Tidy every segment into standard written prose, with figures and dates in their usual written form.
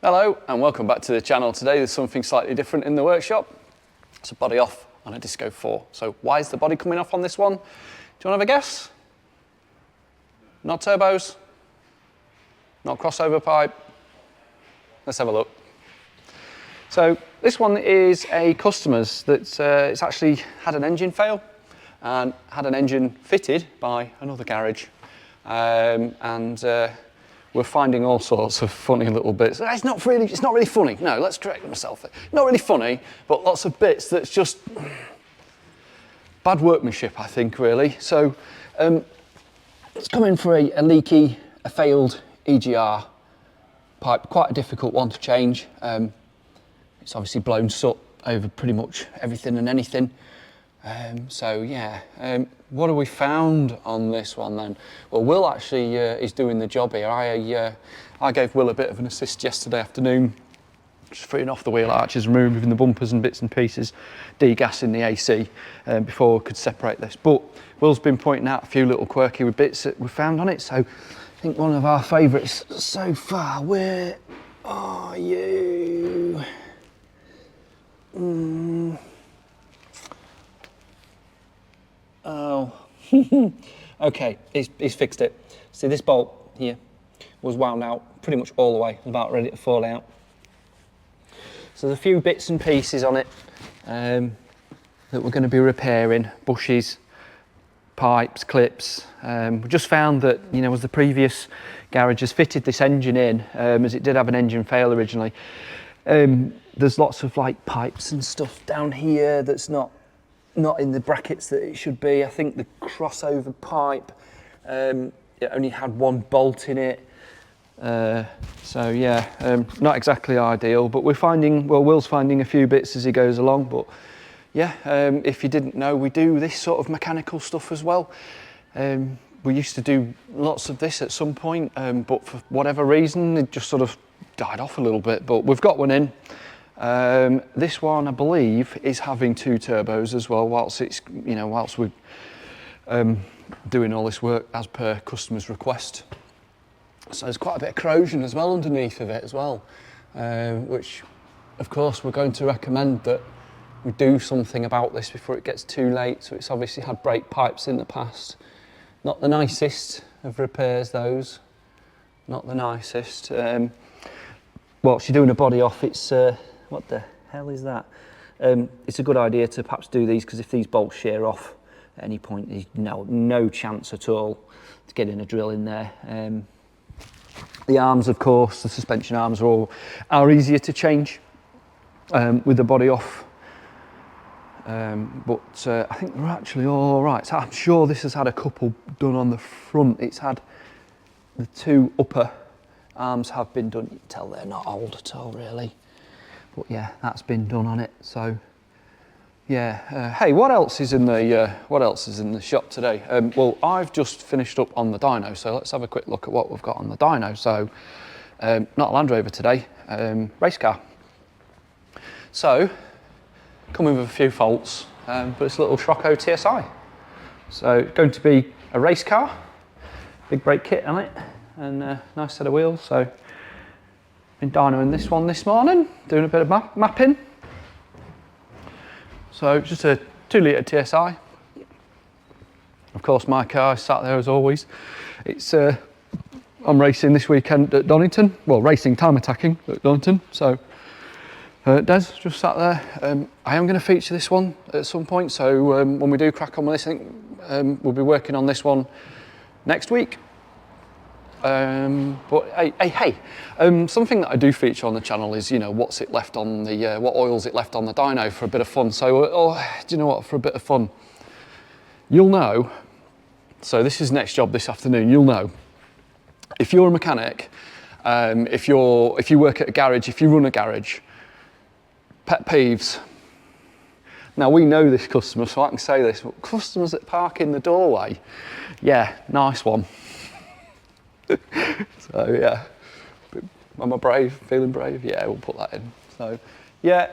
Hello and welcome back to the channel. Today there's something slightly different in the workshop. It's a body off on a Disco 4. So why is the body coming off on this one? Do you want to have a guess? Not turbos? Not crossover pipe? Let's have a look. So this one is a customer's that's it's actually had an engine fail and had an engine fitted by another garage. We're finding all sorts of funny little bits. It's not really funny. No, let's correct myself. Not really funny, but lots of bits that's just bad workmanship, I think, really. So it's coming for a leaky, a failed EGR pipe, quite a difficult one to change. It's obviously blown soot over pretty much everything and anything. What have we found on this one then? Well, Will actually is doing the job here. I gave Will a bit of an assist yesterday afternoon, just freeing off the wheel arches, removing the bumpers and bits and pieces, degassing the AC before we could separate this. But Will's been pointing out a few little quirky bits that we found on it. So I think one of our favourites so far. Where are you? Oh, okay, he's fixed it. See, this bolt here was wound out pretty much all the way, about ready to fall out. So there's a few bits and pieces on it that we're going to be repairing, bushes, pipes, clips. We just found that, you know, as the previous garage has fitted this engine in, as it did have an engine fail originally, there's lots of like pipes and stuff down here that's not in the brackets that it should be. I think the crossover pipe, it only had one bolt in it. So yeah, not exactly ideal, but we're finding, well, Will's finding a few bits as he goes along, but yeah, if you didn't know, we do this sort of mechanical stuff as well. We used to do lots of this at some point, but for whatever reason, it just sort of died off a little bit, but we've got one in. This one, I believe, is having 2 turbos as well, whilst it's, you know, whilst we're doing all this work as per customer's request. So there's quite a bit of corrosion as well underneath of it as well, which of course we're going to recommend that we do something about this before it gets too late. So it's obviously had brake pipes in the past. Not the nicest of repairs, those. Not the nicest. Well, she's doing a body off. It's what the hell is that? It's a good idea to perhaps do these, because if these bolts shear off at any point, there's no chance at all to getting a drill in there. The arms, of course, the suspension arms are easier to change with the body off. But I think they're actually all right. So I'm sure this has had a couple done on the front. It's had the 2 upper arms have been done. You can tell they're not old at all, really. But yeah, that's been done on it. So yeah, hey, what else is in the shop today? Well, I've just finished up on the dyno, so let's have a quick look at what we've got on the dyno. So not a Land Rover today, race car. So coming with a few faults, but it's a little Scirocco TSI. So going to be a race car, big brake kit on it, and a nice set of wheels. So been dynoing this one this morning, doing a bit of mapping. So just a 2-litre TSI. Of course, my car is sat there as always. It's I'm racing this weekend at Donington. Well, racing time attacking at Donington. So Des just sat there. I am going to feature this one at some point. So when we do crack on with this, I think we'll be working on this one next week. But hey, something that I do feature on the channel is, you know, what's it left on the, what oil's it left on the dyno for a bit of fun. So, do you know what, for a bit of fun, you'll know, so this is next job this afternoon, you'll know, if you're a mechanic, if you work at a garage, if you run a garage, pet peeves. Now we know this customer, so I can say this, but customers that park in the doorway, yeah, nice one. So yeah, am I brave? Feeling brave? Yeah, we'll put that in. So yeah,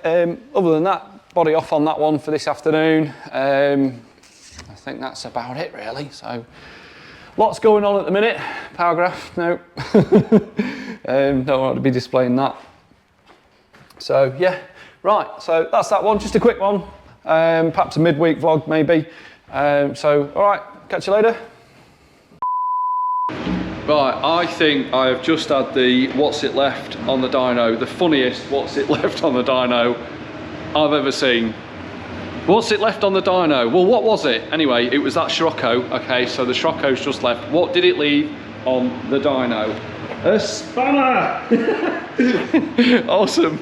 other than that, body off on that one for this afternoon. I think that's about it really. So lots going on at the minute. Power graph, no. Don't want to be displaying that. So yeah, right, so that's that one, just a quick one. Perhaps a midweek vlog maybe. So all right, catch you later. Right, I think I have just had the what's it left on the dyno, the funniest what's it left on the dyno I've ever seen. What's it left on the dyno? Well, what was it? Anyway, it was that Scirocco. Okay, so the Scirocco's just left. What did it leave on the dyno? A spanner! Awesome.